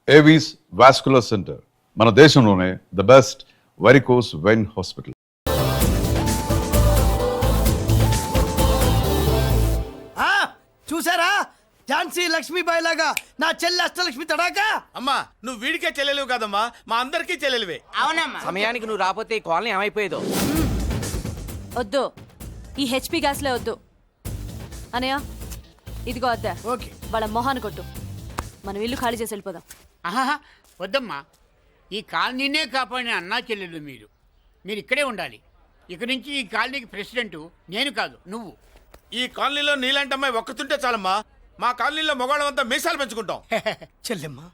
Avis vascular centre, మన దేశంలోనే the best varicose vein hospital. చూసారా, ఝాన్సీ లక్ష్మీబాయి లాగా నా చెల్లి అష్టలక్ష్మి తడాకా. అమ్మా నువ్వు వీడికే చెల్లెలివి కాదమ్మా, మా అందరికీ చెల్లెలివే. అవునమ్మా. సమయానికి నువ్వు రాకపోతే ఈ కాలనీ ఏమైపోయేదో. వద్దు, ఈ హెచ్పి గ్యాస్లే వద్దు. అనయ్య ఇదిగో అద్దా, ఓకే. వాళ్ళ మొహాన్ని కొట్టు. మనం ఇల్లు ఖాళీ చేసి వెళ్ళిపోదాం. ఆహా వద్దమ్మా, ఈ కాలనీనే కాపాడిన అన్నా చెల్లెలు మీరు ఇక్కడే ఉండాలి. ఇక నుంచి ఈ కాలనీకి ప్రెసిడెంట్ నేను కాదు, నువ్వు. ఈ కాలనీలో నీలాంటి అమ్మాయి ఒక్కతుంటే చాలమ్మా, మా కాలనీలో మగవాళ్ళంతా మీసాలు పెంచుకుంటాం. చెల్లెమ్మా,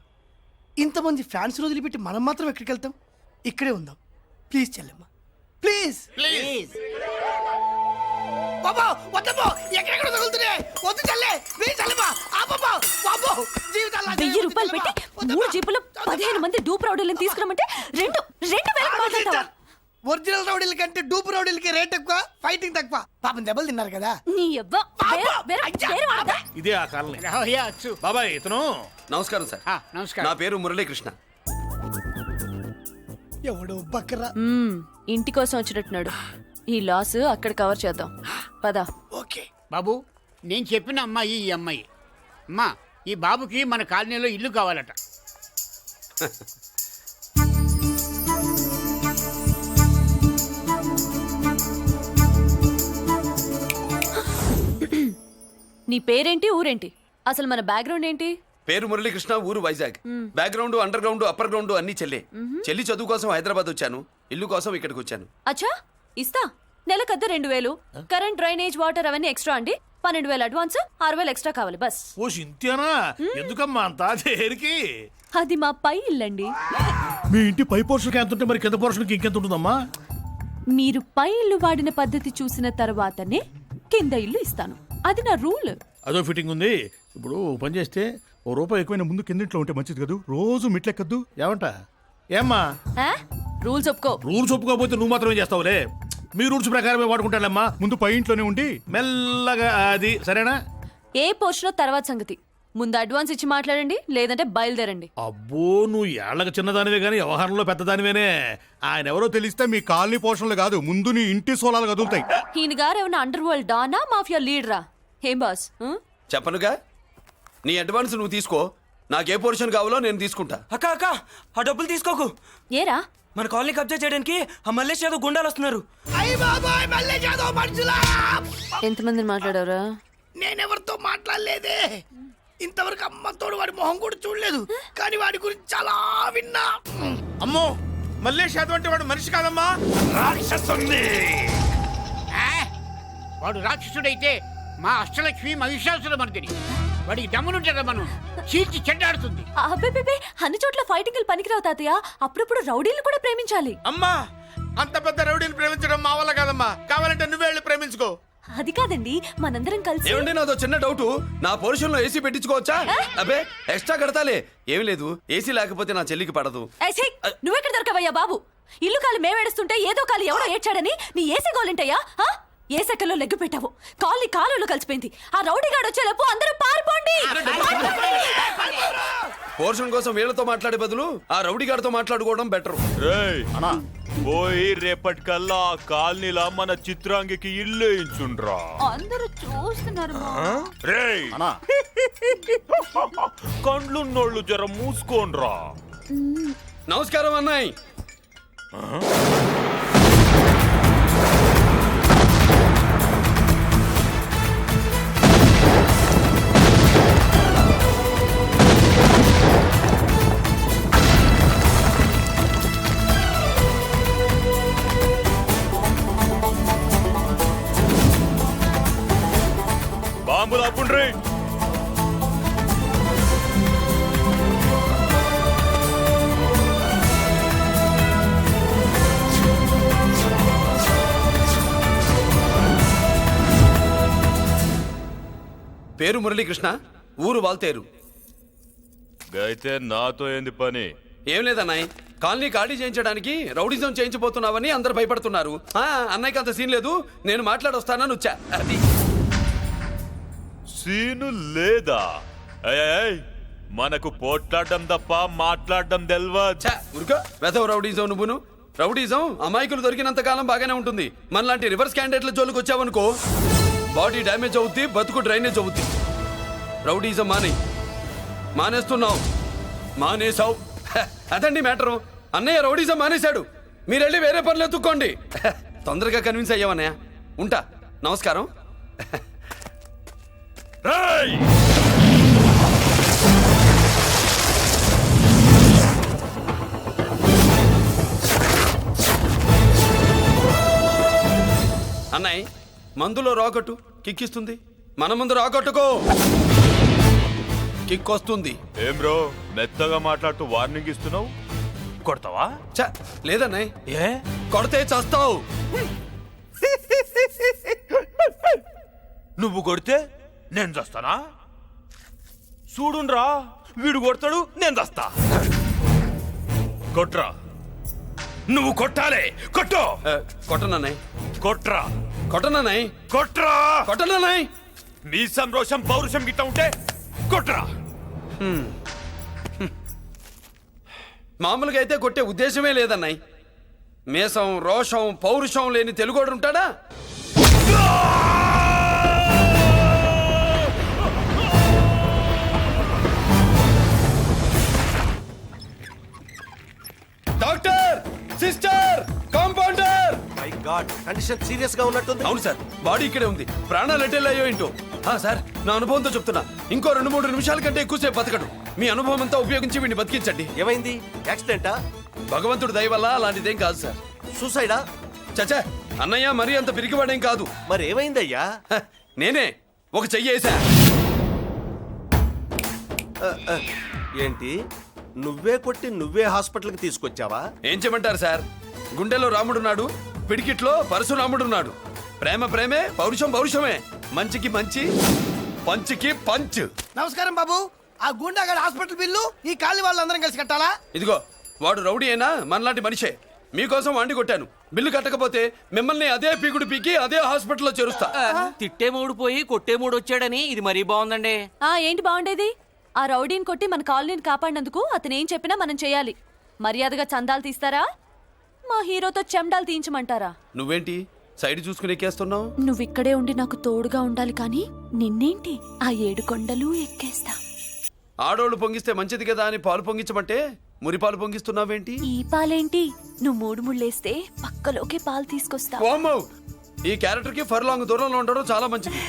ఇంతమంది ఫ్యాన్స్ వదిలిపెట్టి మనం మాత్రం ఎక్కడికి వెళ్తాం? ఇక్కడే ఉందాం ప్లీజ్ చెల్లెమ్మా, ప్లీజ్. ప్లీజ్. బాబా వద్దమ్మా, ఎక్కడెక్కడ తగులుతున్నాయి, వద్దు చెల్లె, ప్లీజ్ చెల్లెమ్మా. బాబా 1000 రూపాయలు పెట్టి 3 జీపులు 15 మంది డూప్ రౌడీలను తీసుకురమంటే 2,000 మాట్లాడతావా? ఒరిజినల్ రౌడీల కంటే డూప్ రౌడీలకి రేట్ ఎక్కువ, ఫైటింగ్ తక్కువ. పాపం దెబ్బలు తిన్నారు కదా. నీ అబ్బా ఇదే ఆ కాలనీ. రావయ్యా, అచ్చు. బాబాయ్ ఇతను. నమస్కారం సార్. నమస్కారం. నా పేరు మురళీకృష్ణ. ఎవడు బక్కరా. ఇంటి కోసం వచ్చినట్టున్నాడు. ఈ లాస్ అక్కడ కవర్ చేద్దాం, పదా. ఓకే బాబు, నేను చెప్పిన అమ్మాయి ఈ అమ్మాయి. అమ్మా, ఈ బాబుకి మన కాలనీలో ఇల్లు కావాలట. నీ పేరేంటి, ఊరేంటి, అసలు మన బ్యాక్గ్రౌండ్ ఏంటి? పేరు మురళీకృష్ణ, ఊరు Vizag. Background under ground upper ground అన్ని చెల్లి. చెల్లి చదువు కోసం హైదరాబాద్ వచ్చాను, ఇల్లు కోసం ఇక్కడికి వచ్చాను. అచ్చా, ఇస్తా. నెలకద్ద 2,000, కరెంట్, డ్రైనేజ్, వాటర్ అవన్నీ ఎక్స్ట్రా అండి. 12,000 అడ్వాన్స్, 6,000 ఎక్స్ట్రా కావాలి బస్. ఓ సింత్యానా, ఎందుకమ్మా అంతా చేరికి? అది మా పై ఇల్లండి. మీ ఇంటి పై పోర్షన్కి ఎంత ఉంటే మరి కింద పోర్షన్కి ఇంకెంత ఉంటుందమ్మా? మీరు పై ఇల్లు వాడిన పద్ధతి చూసిన తర్వాతనే కింద ఇల్లు ఇస్తాను, అది నా రూల్. అదో ఫిట్టింగ్ ఉంది. ఇప్పుడు పని చేస్తే ₹1 ఎక్కువైనా ముందు కిందింట్లో ఉంటే మంచిది కదా, రోజు మెట్లెక్కద్దు. ఏమంట? ఏమ్మా రూల్స్ ఒప్పుకో. రూల్స్ ఒప్పుకోకపోతే నువ్వు మాత్రమే చేస్తావులే. మీ రూల్స్ ప్రకారమే వాడుకుంటానమ్మా. ముందు పై ఇంట్లోనే ఉండి మెల్లగా, అది సరేనా? ఏ పోర్షన్ తర్వాత సంగతి. ముందు అడ్వాన్స్ ఇచ్చి మాట్లాడండి, లేదంటే బయలుదేరండి. అబ్బో, నువ్వు ఏళ్ళకి చిన్నదానివే గానీ వ్యవహారంలో పెద్దదానివేనే. ఆయన ఎవరో తెలిస్తే మీ కాలనీ పోషణలు కాదు, ముందు నీ ఇంటి సోలాలు కదులుతాయి. ఈయన గారు ఏమన్నా అండర్ వరల్డ్ డానా, మాఫియా లీడరా? ఏం బాస్? చెప్పనుగా, నీ అడ్వాన్స్ నువ్వు తీసుకో, నాకే పోర్షన్ కావాలో నేను తీసుకుంటా. అక్క అక్క, ఆ డబ్బులు తీసుకోకు. ఏరా, మన కాలనీ కబ్జా చేయడానికి ఆ మల్లేష్ యాదవ్ గుండాలు వస్తున్నారు. అయ్య బాబాయ్, మళ్ళీ యాదవ్ మనుషులా. ఎంతమందిని మాట్లాడారా? నేనెవరితో మాట్లాడలేదే. ఇంతవరకు అమ్మతోడు వాడి మొహం కూడా చూడలేదు, కానీ వాడి గురించి చాలా విన్నా. అమ్మో, మల్లేష్ యాదవ్ అంటే వాడు మనిషి కాదమ్మా, రాక్షసుని. వాడు రాక్షసుడైతే మా అష్టలక్ష్మి మహిషాసుల మర్దిని. వాడికి దమ్మునుంటారా మనం చీల్చి చెడ్డాడుతుంది. అబ్బే, అన్ని చోట్ల ఫైటింగ్ పనికిరావు తాతయ్య. అప్పుడప్పుడు రౌడీలు కూడా ప్రేమించాలి. అమ్మా, అంత పెద్ద రౌడీని ప్రేమించడం మా వల్ల కాదమ్మా. కావాలంటే నువ్వే వెళ్ళి ప్రేమించుకో. అది కాదండి, మనందరం కలిసి. ఏమండి, నాదో చిన్న డౌట్. నా పోర్షన్ లో ఏసీ పెట్టించుకోవచ్చా? అబ్బే, ఎక్స్ట్రా కడతాలే. ఏమి లేదు, ఏసీ లేకపోతే నా చెల్లికి పడదు. నువ్వెక్కడ దొరకవయ్యా బాబు? ఇల్లు కాలు మేమేడుస్తుంటే ఏదో కాలు ఎవడో ఏడ్చాడని నీ ఏసీ గోలింటయ్యా? ఏ సెకల్లో లెగ్గు పెట్టావు, కాలి కాలులో కలిసిపోయింది. ఆ రౌడీగాడు వచ్చేలోపు అందరూ పారిపోండి. పోర్షన్ కోసం వీళ్ళతో మాట్లాడే బదులు ఆ రౌడీ గారితో మాట్లాడుకోవడం బెటర్. పోయి రేపటికల్లా ఆ కాలనీలా మన చిత్రాంగికి ఇల్లు వేయించుండ్రా. అందరూ చూస్తున్నారు. రేయ్, కండ్లున్నోళ్ళు జర మూసుకోండ్రా. నమస్కారం అన్నాయ్. బాంబులు ఆపుండ్రీ. పేరు మురళీకృష్ణ, ఊరు వాల్తేరు. అయితే నాతో ఏంది పని? ఏం లేదన్నాయ్, కాలనీ ఖాళీ చేయించడానికి రౌడిజం చేయించబోతున్నావని అందరు భయపడుతున్నారు. అన్నయ్యకి అంత సీన్ లేదు, నేను మాట్లాడొస్తానని వచ్చా. అది సీను లేదా? మనకు పోట్లాడడం తప్ప మాట్లాడడం తెల్వా. ఛా, ఊరుకో వెధవ రౌడీజం నువ్వును. రౌడీజం అమాయకులు దొరికినంత కాలం బాగానే ఉంటుంది. మనలాంటి రివర్స్ క్యాండిడేట్ల జోలికి వచ్చావనుకో బాడీ డ్యామేజ్ అవుద్ది, బతుకు డ్రైనేజ్ అవుద్ది. రౌడీజం మానేస్తున్నావు, మానేసావు. అదండి మ్యాటరు. అన్నయ్య రౌడీజం మానేశాడు, మీరెళ్ళి వేరే పనులు ఎత్తుక్కోండి. తొందరగా కన్విన్స్ అయ్యావన్నయ్య. ఉంటా, నమస్కారం. రేయ్! అన్నయ్య మందులో రాకట్టు కిక్కిస్తుంది, మన ముందు రాకట్టుకో కిక్ వస్తుంది. ఏం బ్రో మెత్తగా మాట్లాడుతూ వార్నింగ్ ఇస్తున్నావు? కొడతావా? ఛ, లేదన్నయ్య. ఏ కొడితే చస్తావు. నువ్వు కొడితే నేను చస్తానా? చూడుండ్రా, వీడు కొడతాడు, నేను చస్తా. కొట్రా, నువ్వు కొట్టాలే. కొట్టు. కొట్టనన్నయ్య, కొట్రా, కొట్టనన్నయ్య, కొట్రా, కొట్టనన్నయ్య. నీ సంరోషం పౌరుషం గిట్ట ఉంటే కొట్రా. మామూలుగా అయితే కొట్టే ఉద్దేశమే లేదన్నయ్య. మేషం రోషం పౌరుషం లేని తెలుగోడు ఉంటాడా? Doctor, sister, compounder. My God, condition serious గా ఉన్నట్టుంది. అవును సార్, బాడీ ఇక్కడే ఉంది. ప్రాణాలు ఎట్టెళ్ళాయో ఏంటో. సార్, నా అనుభవంతో చెప్తున్నా, ఇంకో 2-3 నిమిషాల కంటే ఎక్కువసేపు బతకడు. మీ అనుభవం అంతా ఉపయోగించి వీడిని బతికించండి. ఏమైంది? యాక్సిడెంటా? భగవంతుడు దయ వల్ల అలాంటిదేం కాదు సార్. సూసైడా? చచ్చా, అన్నయ్య మరీ అంత పిరికివాడేం కాదు. మరి ఏమైందయ్యా? నేనే ఒక చెయ్యేసా. ఏంటి, నువ్వే కొట్టి నువ్వే హాస్పిటల్కి తీసుకొచ్చావా? ఏం చేయమంటారు సార్, గుండెలో రాముడున్నాడు, పిడికిట్లో పరశురాముడున్నాడు. ప్రేమ ప్రేమే, పౌరుషం పౌరుషమే. మంచికి మంచి, పంచికి పంచ్. నమస్కారం బాబు. ఆ గుండాగడ్ హాస్పిటల్ బిల్లు ఈ కాలి వాళ్ళందరం కలిసి కట్టాలా? ఇదిగో, వాడు రౌడీ అయినా మనలాంటి మనిషే. మీకోసం వండి కొట్టాను. బిల్లు కట్టకపోతే మిమ్మల్ని అదే పీకుడు పీకి అదే హాస్పిటల్లో చేరుస్తా. తిట్టే మూడు పోయి కొట్టే మూడు వచ్చాడని ఇది మరీ బాగుందండి. ఏంటి బాగుండేది? ఆ రౌడీని కొట్టి మన కాలనీని కాపాడినందుకు అతను ఏం చెప్పినా మనం చేయాలి. మర్యాదగా చందాలు తీస్తారా, మా హీరోతో చెండాలు తీయించమంటారా? నువ్వేంటి సైడ్ చూసుకుని ఎక్కేస్తున్నావు? నువ్విక్కడే ఉండి నాకు తోడుగా ఉండాలి, కానీ నిన్నేంటి ఆ 7 కొండలు ఎక్కేస్తా. ఆడోళ్ళు పొంగిస్తే మంచిది కదా అని పాలు పొంగించమంటే మురిపాలు పొంగిస్తున్నావేంటి? ఈ పాలేంటి? నువ్వు 3 ముళ్ళేస్తే పక్కలోకే పాలు తీసుకొస్తా. వామ్మో, ఈ క్యారెక్టర్ కి ఫర్ లాంగ్ దూరంలో ఉండడం చాలా మంచిది.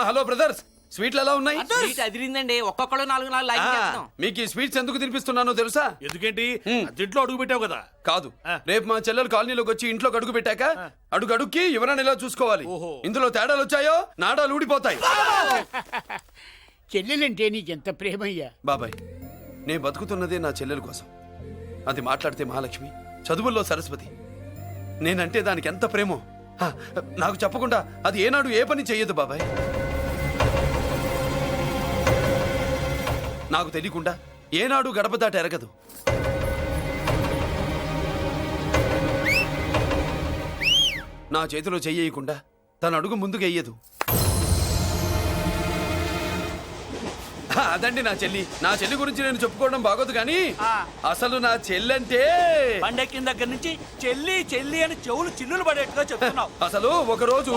హలో బ్రదర్స్, స్వీట్లు ఎలా ఉన్నాయి? స్వీట్ అదిరిందండి. ఒక్కొక్కడు 4 లైక్ చేస్తాం. మీకు ఈ స్వీట్స్ ఎందుకు తినిపిస్తున్నానో తెలుసా? ఎందుకేంటి? అర్జెంట్లో అడుగు పెట్టావు కదా. కాదు, రేపు మా చెల్లెలు కాలనీలోకి వచ్చి ఇంట్లో అడుగు పెట్టాక అడుగుకి ఎవరైనా ఇలా చూసుకోవాలి. ఇందులో తేడాలు వచ్చాయో నాడాలు ఊడిపోతాయి. చెల్లెలంటే నీకెంత ప్రేమయ్యా. బాబాయ్, నేను బతుకుతున్నదే నా చెల్లెల కోసం. అది మాట్లాడితే మహాలక్ష్మి, చదువుల్లో సరస్వతి. నేనంటే దానికి ఎంత ప్రేమో నాకు చెప్పకుండా అది ఏనాడు ఏ పని చెయ్యదు బాబాయ్. నాకు తెలియకుండా ఏనాడు గడప దాట ఎరగదు. నా చేతిలో చెయ్యకుండా తన అడుగు ముందుకు వెయ్యదు. అదండి నా చెల్లి. నా చెల్లి గురించి నేను చెప్పుకోవడం బాగోదు కానీ అసలు నా చెల్లంటే పండక్కిన దగ్గర నుంచి చెల్లి చెల్లి అని చెవులు చిల్లులు పడేట్టుగా చెప్తున్నావు. అసలు ఒక రోజు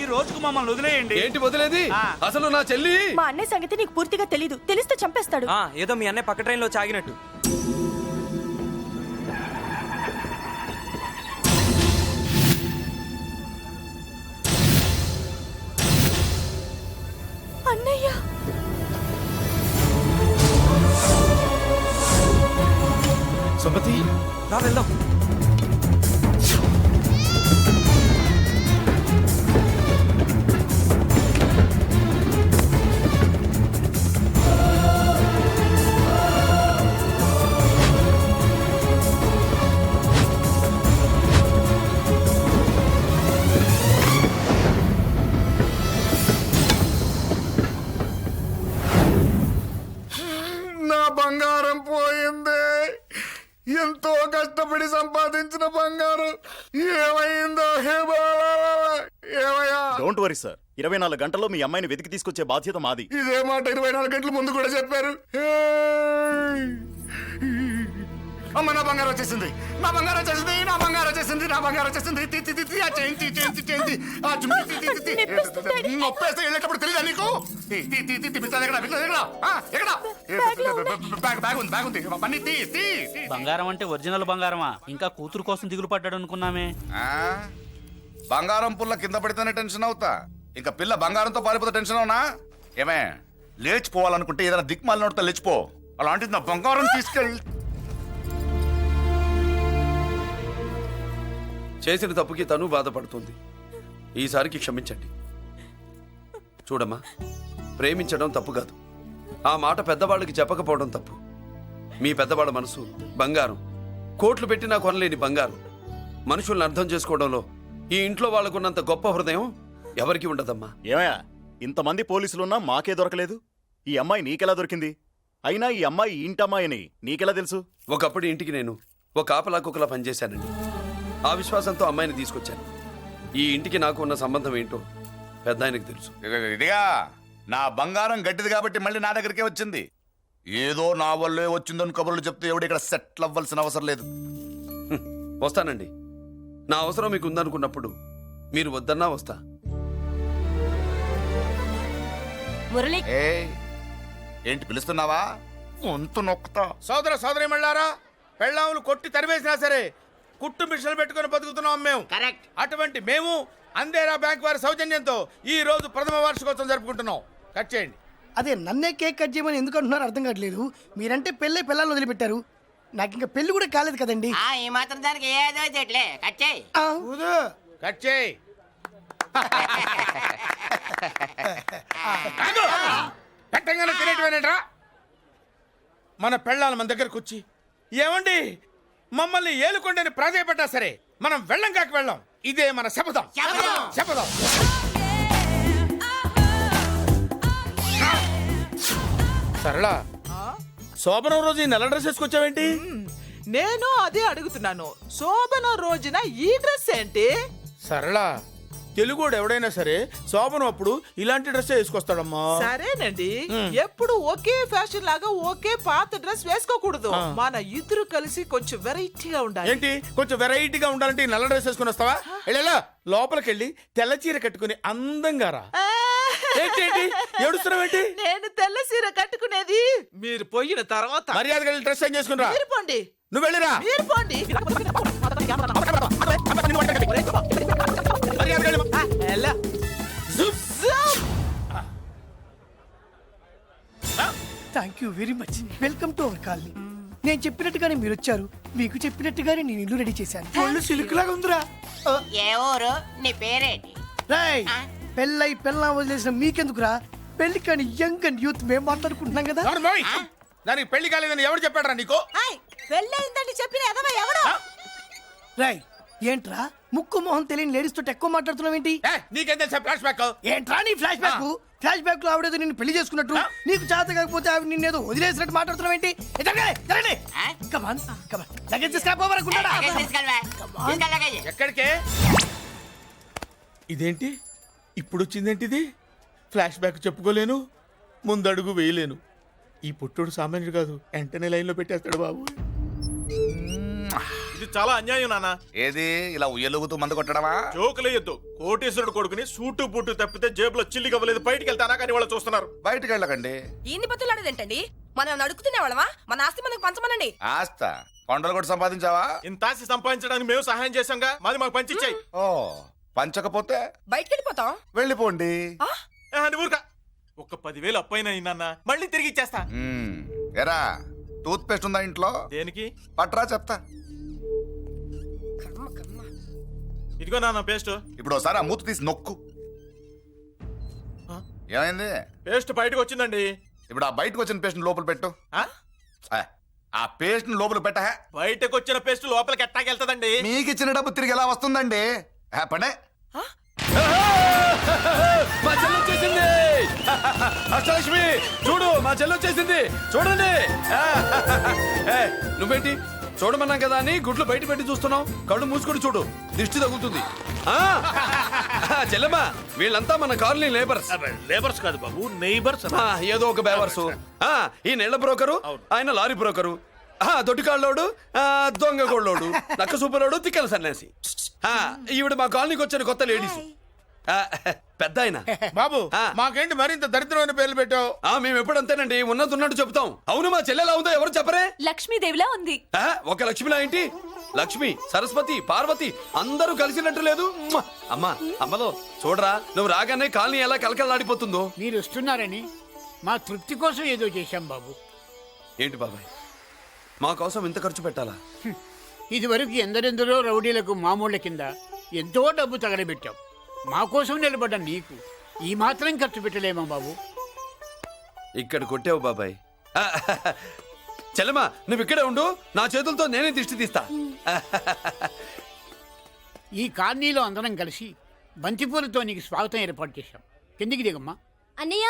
ఈ రోజుకు మమ్మల్ని వదిలేయండి. ఏంటి వదిలేది? అసలు నా చెల్లి. మా అన్నయ్య సంగతి నీకు పూర్తిగా తెలీదు. తెలిస్తే చంపేస్తాడు. ఏదో మీ అన్నయ్య పక్క ట్రైన్లో చాగినట్టు. అన్నయ్య, సుమతి, రా వెళ్దాం. నా బంగారం పోయింది. ఎంతో కష్టపడి సంపాదించిన బంగారం ఏమైందో? హే బాబా, ఏమయ్యా? డోంట్ వరీ సార్, 24 గంటల్లో మీ అమ్మాయిని వెతికి తీసుకొచ్చే బాధ్యత మాది. ఇదే మాట 24 గంటల ముందు కూడా చెప్పారు. అమ్మ నా బంగారం వచ్చేసింది, నా బంగారం వచ్చేసింది, నా బంగారం వచ్చేసింది, నా బంగారం వచ్చేసింది. తి, తి, తి, తి, ఆ చేయించి చేయించి చేయించి ఆ జుమ్మి తి, తి, తి, తి. నొప్పేస్తే వెళ్ళేటప్పుడు తెలియదా నీకు? తి, తి, తి, తి, తి, పిస్తాది ఎక్కడ? పిస్తాది ఎక్కడ? ఎక్కడ? బ్యాగ్ ఉంది, బ్యాగ్ ఉంది. పని తీ, తీ, తీ. బంగారం అంటే ఒరిజినల్ బంగారమా? ఇంకా కూతురు కోసం దిగులు పడ్డాడు అనుకున్నామే. బంగారం పుల్ల కింద పడితేనే టెన్షన్ అవుతా, ఇంకా పిల్ల బంగారంతో పారిపోతే టెన్షన్ అవునా? ఏమే, లేచిపోవాలనుకుంటే ఏదైనా దిక్మాల నోడితే లేచిపో. అలాంటిది నా బంగారం తీసుకెళ్ళి. చేసిన తప్పుకి తను బాధపడుతుంది. ఈసారికి క్షమించండి. చూడమ్మా, ప్రేమించడం తప్పు కాదు, ఆ మాట పెద్దవాళ్ళకి చెప్పకపోవడం తప్పు. మీ పెద్దవాళ్ళ మనసు బంగారం, కోట్లు పెట్టినా కొనలేని బంగారం. మనుషుల్ని అర్థం చేసుకోవడంలో ఈ ఇంట్లో వాళ్ళకున్నంత గొప్ప హృదయం ఎవరికి ఉండదమ్మా. ఏమయ్యా, ఇంతమంది పోలీసులున్నా మాకే దొరకలేదు. ఈ అమ్మాయి నీకెలా దొరికింది? అయినా ఈ అమ్మాయి ఈ ఇంటమ్మాయి అని నీకెలా తెలుసు? ఒకప్పుడు ఇంటికి నేను ఒక ఆపలా కుక్కలా పనిచేశానండి. ఆ విశ్వాసంతో అమ్మాయిని తీసుకొచ్చాను. ఈ ఇంటికి నాకు ఉన్న సంబంధం ఏంటో పెద్ద ఆయనకు తెలుసు. ఇదిగా నా బంగారం గట్టిది కాబట్టి మళ్ళీ నా దగ్గరికే వచ్చింది. ఏదో నా వల్లే వచ్చిందని కబుర్లు చెప్తే ఎవడు ఇక్కడ సెటిల్ అవ్వాల్సిన అవసరం లేదు. వస్తానండి. నా అవసరం మీకు ఉందనుకున్నప్పుడు మీరు వద్దన్నా వస్తా. మురళి, ఏంటి పిలుస్తున్నావా? వంతు నొక్కుతా. సోదర సోదరి మళ్ళారా, పెళ్ళాములు కొట్టి తరివేసినా సరే కుట్టు మిషన్లు పెట్టుకుని బతుకుతున్నాం మేము. కరెక్ట్. అటువంటి మేము అందేరా బ్యాంక్ వారి సౌజన్యంతో ఈ రోజు ప్రథమ వార్షికోత్సవం జరుపుకుంటున్నాం. కట్ చేయండి. అదే నన్నే కేక్ కట్ చేయమని ఎందుకు అంటున్నారో అర్థం కావట్లేదు. మీరంటే పెళ్ళే పిల్లల్ని వదిలిపెట్టారు, నాకు ఇంకా పెళ్లి కూడా కాలేదు కదండి. ఈ మాత్రం దానికి ఏదో కట్ చేయి. కట్ చేయి. పెట్టంగానే తినేటివేనేట్రా? మన పెళ్ళాలు మన దగ్గరకు వచ్చి ఏమండి మమ్మల్ని ఏలుకొండని ప్రాధాయపడ్డా సరే మనం వెళ్ళం కాక వెళ్ళం. ఇదే మన శపథం. శపథం. సరళ, శోభనం రోజు ఈ నల్ల డ్రెస్ వేసుకొచ్చావేంటి? నేను అదే అడుగుతున్నాను. శోభన రోజున ఈ డ్రెస్ ఏంటి? సరళ, తెలుగుడు ఎవడైనా సరే శోభనం అప్పుడు ఇలాంటి డ్రెస్ వేసుకొస్తాడమ్మా. సరేనండి, ఎప్పుడు ఒకే ఫ్యాషన్ లాగా ఒకే పాత డ్రెస్ వేసుకోకూడదు. మన ఇద్దరు కలిసి కొంచెం వెరైటీగా ఉండాలి. ఏంటి కొంచెం వెరైటీగా ఉండాలంటే ఈ నల్ల డ్రెస్ వేసుకుని వస్తావా? వెళ్ళా లోపలికి వెళ్ళి తెల్ల చీర కట్టుకుని అందంగా రా. ఏంటి ఏడుస్తున్నావేంటి? నేను తెల్ల చీర కట్టుకునేది మీరు పోయిన తర్వాత. మర్యాదగా వెళ్ళి డ్రెస్ చేంజ్ చేసుకుని రా. మీరు పోండి. నువ్వు వెళ్ళిరా. మీరు పోండి. Thank you very much. Welcome to our colony. నేను చెప్పినట్టుగానే మీరు వచ్చారు, మీకు చెప్పినట్టుగానే నేను ఇల్లు రెడీ చేశాను. ఒళ్ళు సిల్క్ లాగా ఉందిరా. ఏ ఊరు? నీ పేరేంటి? రాయ్, పెళ్ళై పెళ్ళా వదిలేసిన మీకెందుకురా? పెళ్లి కాని యంగ్ అండ్ యూత్ మేము మాట్లాడుకుంటున్నాం కదా. దానికి పెళ్లి కాలేదని ఎవరు చెప్పాడరా నీకు? పెళ్ళయిందని చెప్పిన ఎదవ ఎవడు? రాయ్, ఏంట్రా ముక్కు మొహం తెలియని లేడీస్ తోటి ఎక్కువ మాట్లాడుతున్నావు ఏంటి? నీకేం తెలుసా ఫ్లాష్ బ్యాక్? ఏంట్రా నీ ఫ్లాష్ బ్యాక్? ఫ్లాష్ బ్యాక్ లో ఆవిడేదో నిన్ను పెళ్లి చేసుకున్నట్టు, నీకు చేత కాకపోతే ఆవిడ నిన్నేదో వదిలేసినట్టు మాట్లాడుతున్నావు ఏంటి? ఎక్కడికే? ఇదేంటి ఇప్పుడు వచ్చిందేంటి? ఇది ఫ్లాష్ బ్యాక్ చెప్పుకోలేను, ముందడుగు వేయలేను. ఈ పుట్టుడు సామాన్యుడు కాదు, వెంటనే లైన్ లో పెట్టేస్తాడు బాబు. ఇది చాలా అన్యాయం నాన్న. ఏది ఇలా ఉయ్యలుగుతూ మందు కొట్టడమా? జోకులేయొద్దు. కోటేశ్వరుడు కొడుకుని సూటు బూటు తప్పితే జేబులో చిల్లి కవ్వలేదు, బయటికి వెళ్తానా కానీ వాళ్ళు చూస్తున్నారు. బయటికి వెళ్ళకండి. ఇన్ని బతులాడేదేంటండి? మనం అడుగుతున్న వాళ్ళమా? మన ఆస్తి మనకు పంచమనండి. ఆస్త కొండలు కూడా సంపాదించావా? ఇంత ఆస్తి సంపాదించడానికి మేము సహాయం చేశాంగా, మాది మాకు పంచిచ్చాయి. ఓ, పంచకపోతే బయటికి వెళ్ళిపోతాం. వెళ్ళిపోండి. ఊరుకా. ఒక 10,000 అప్పైనా నాన్న, మళ్ళీ తిరిగి ఇచ్చేస్తా. ఎరా, టూత్ పేస్ట్ ఉందా ఇంట్లో? దేనికి? పట్రా చెప్తా. ఇదిగో నాన్న పేస్ట్. ఇప్పుడు ఒకసారి ఆ మూత తీసి నొక్కు. ఏమైంది? పేస్ట్ బయటకు వచ్చిందండి. ఇప్పుడు ఆ బయటకు వచ్చిన పేస్ట్ లోపల పెట్టు. ఆ పేస్ట్ లోపల పెట్ట. బయటకు వచ్చిన పేస్ట్ లోపలికి ఎట్టాకెళ్తదండి? మీకు ఇచ్చిన డబ్బు తిరిగి ఎలా వస్తుందండి? పడే. మా చెల్లి వచ్చేసింది. అష్టలక్ష్మి చూడు, మా చెల్లి వచ్చేసింది చూడండి. నువ్వేంటి చూడమన్నాం కదా అని గుడ్లు బయట పెట్టి చూస్తున్నావు. కళ్ళు మూసుకొని చూడు, దిష్టి తగులుతుంది. ఆ, చెల్లెమ్మా, వీళ్ళంతా మన కాలనీ లేబర్స్. లేబర్స్ కాదు బాబు, నైబర్స్. ఏదో ఒక బేవర్సు. ఈ నెళ్ల బ్రోకరు, ఆయన లారీ బ్రోకరు, దొడ్డికాళ్ళోడు, దొంగ గోళ్ళోడు, నక్క సూపరోడు, తిక్కల సన్యాసి. ఈవిడ మా కాలనీకి వచ్చిన కొత్త లేడీస్. పెద్ద ఆయన. బాబు మాకేంటి మరింత దరిద్రమైన పేర్లు పెట్టావు? మేము ఎప్పుడంతేనండి, ఉన్నది ఉన్నట్టు చెప్తాం. అవును, మా చెల్లెలా ఉందో ఎవరు చెప్పరే? లక్ష్మీదేవిలా ఉంది. ఒక లక్ష్మిలా ఏంటి? లక్ష్మి, సరస్వతి, పార్వతి అందరూ కలిసినట్టు లేదు. అమ్మా, అమ్మలో చూడరా, నువ్వు రాగానే కాలనీ ఎలా కలకలాడిపోతుందో. మీరు వస్తున్నారని మా తృప్తి కోసం ఏదో చేశాం బాబు. ఏంటి బాబాయ్, మా కోసం ఇంత ఖర్చు పెట్టాలా? ఇదివరకు ఎందరెందరో రౌడీలకు మామూళ్ళ కింద ఎంతో డబ్బు తగలబెట్టాం. మా కోసం నిలబడ్డ నీకు ఈ మాత్రం ఖర్చు పెట్టలేమా బాబు? ఇక్కడ కొట్టావు బాబాయ్. చెల్లెమ్మా, నువ్వు ఇక్కడే ఉండు, నా చేతులతో నేనే దిష్టి తీస్తా. ఈ కాలనీలో అందరం కలిసి బంతిపూలతో నీకు స్వాగతం ఏర్పాటు చేశాం. కిందికి దిగమ్మా. అన్నయ్య,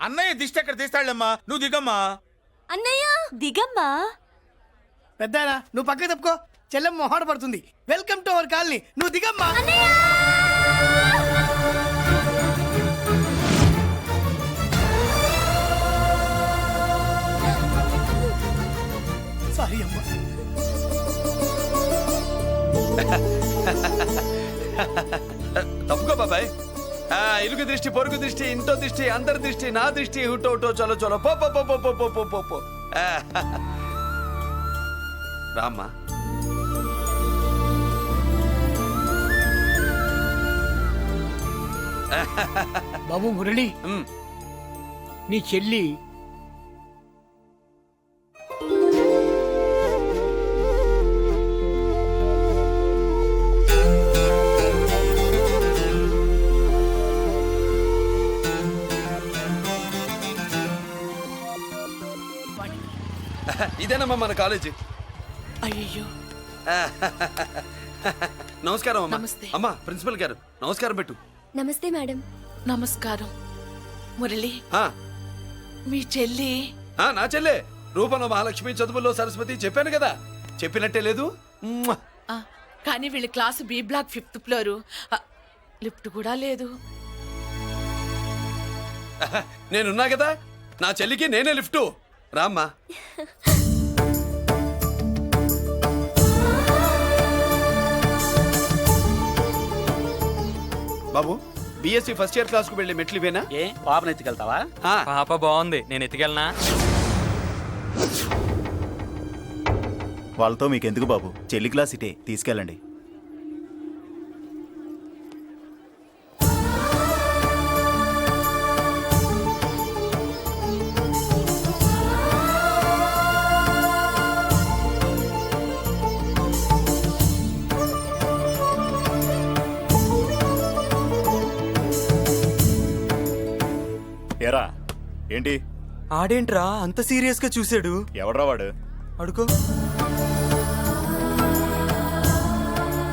అన్నయ్య దిష్టి ఎక్కడ తీస్తాడమ్మా, నువ్వు దిగమ్మా. అన్నయ్య దిగమ్మా. పెద్దాయనా నువ్వు పక్కకి తప్పుకో, చెల్లెమ్మ మొహాట పడుతుంది. వెల్కమ్ టు అవర్ కాలనీ, నువ్వు దిగమ్మా. సారీ అమ్మా. తప్పుకో బాబాయ్. ఇరుగు దృష్టి, పొరుగు దృష్టి, ఇంటో దృష్టి, అందరి దృష్టి, నా దృష్టి, హుటో హుటో, చలో చలో, పో పో పో పో పో పో పో పో. రామ్మా. బాబు మురళి, నీ చెల్లి ఇదేనమ్మా మన కాలేజీ. అయ్యో, నమస్కారం అమ్మా. నమస్తే. అమ్మా, ప్రిన్సిపల్ గారు నమస్కారం పెట్టు. నమస్తే మేడం. నమస్కారం. మురళి, ఆ, మీ చెల్లి నా చెల్లె రూపంలో మహాలక్ష్మి, చదువుల్లో సరస్వతి. చెప్పాను కదా, చెప్పినట్టే లేదు. కానీ వీళ్ళ class B block 5th floor. Lift కూడా లేదు. నేనున్నా కదా, నా చెల్లికి నేనే లిఫ్ట్. రామ్మా. బాబు, బిఎస్సి ఫస్ట్ ఇయర్ క్లాస్ కు వెళ్ళి మెట్లు ఇవేనా? ఏ పాపను ఎత్తుకెళ్తావా? పాప బాగుంది, నేను ఎత్తుకెళ్ళనా? వాళ్ళతో మీకెందుకు బాబు, చెల్లి క్లాస్ ఇటే, తీసుకెళ్ళండి. ఏరా, ఏంటి ఆడేంట్రా అంత సీరియస్ గా చూసాడు? ఎవడ్రా వాడు? అడుకో.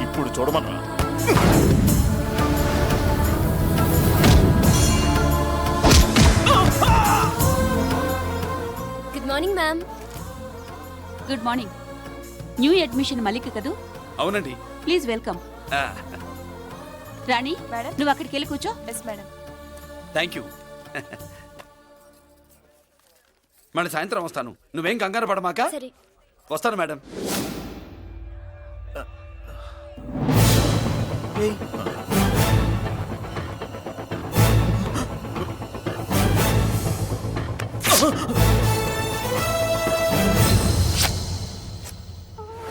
ఇప్పుడు చూడమన్నా. Good morning ma'am. Good morning. New admission Malik కదూ? అవునండి. Please welcome. రాణి, నువ్వు అక్కడికి వెళ్ళి కూర్చో. Yes madam. Thank you. మళ్ళీ సాయంత్రం వస్తాను, నువ్వేం కంగారు పడమాక. వస్తాను మేడం. Oh!